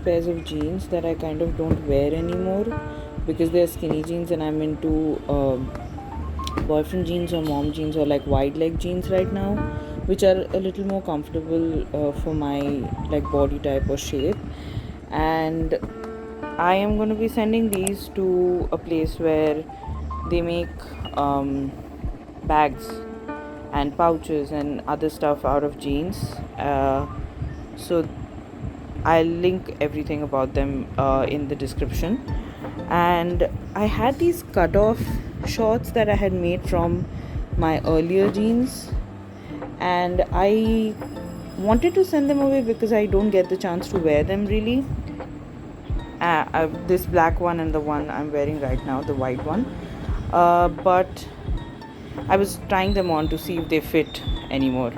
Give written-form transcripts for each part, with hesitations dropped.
pairs of jeans that I kind of don't wear anymore because they're skinny jeans, and I'm into boyfriend jeans or mom jeans or like wide leg jeans right now, which are a little more comfortable for my like body type or shape. And I am going to be sending these to a place where they make bags and pouches and other stuff out of jeans. So I'll link everything about them in the description. And I had these cut off shorts that I had made from my earlier jeans, and I wanted to send them away because I don't get the chance to wear them really. This black one and the one I'm wearing right now, the white one, but I was trying them on to see if they fit anymore,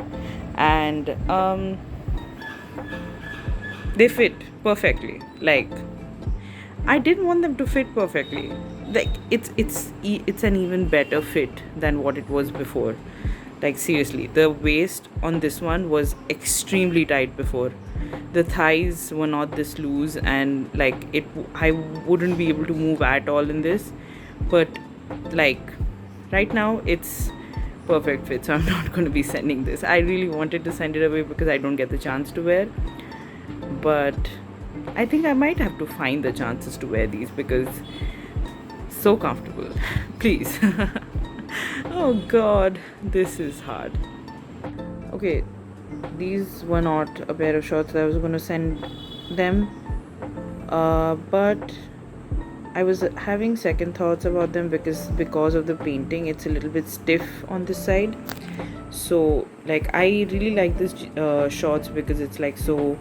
and they fit perfectly. Like, I didn't want them to fit perfectly. Like, it's an even better fit than what it was before. Like, seriously, the waist on this one was extremely tight before. The thighs were not this loose, and like I wouldn't be able to move at all in this. But like right now it's perfect fit, so I'm not going to be sending this. I really wanted to send it away because I don't get the chance to wear, but I think I might have to find the chances to wear these because so comfortable. Please. Oh god, this is hard. Okay, these were not a pair of shorts that I was going to send them, but I was having second thoughts about them because of the painting. It's a little bit stiff on this side, so like I really like this shorts because it's like, so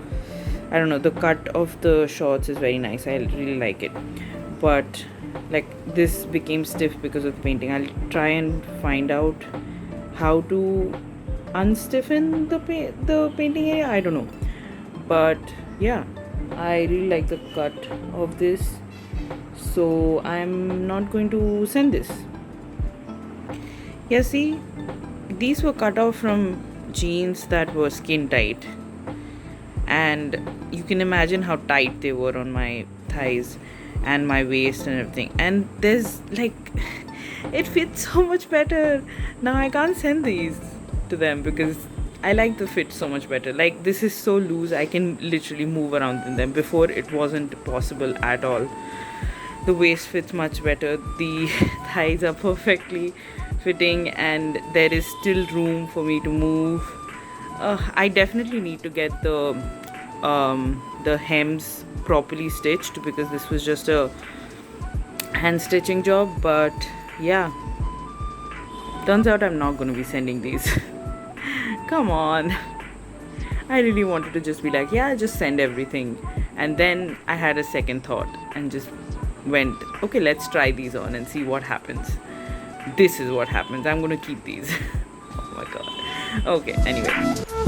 I don't know, the cut of the shorts is very nice. I really like it, but like this became stiff because of the painting. I'll try and find out how to unstiffen the painting area. I don't know, but yeah, I really like the cut of this, so I'm not going to send this. Yeah, see, these were cut off from jeans that were skin tight, and you can imagine how tight they were on my thighs and my waist and everything. And there's like, it fits so much better now. I can't send these to them because I like the fit so much better. Like, this is so loose, I can literally move around in them. Before it wasn't possible at all. The waist fits much better, the thighs are perfectly fitting, and there is still room for me to move. I definitely need to get the hems properly stitched because this was just a hand stitching job. But yeah, turns out I'm not going to be sending these. Come on, I really wanted to just be like, yeah, just send everything, and then I had a second thought and just went, okay, let's try these on and see what happens. This is what happens. I'm going to keep these. Oh my god. Okay, anyway.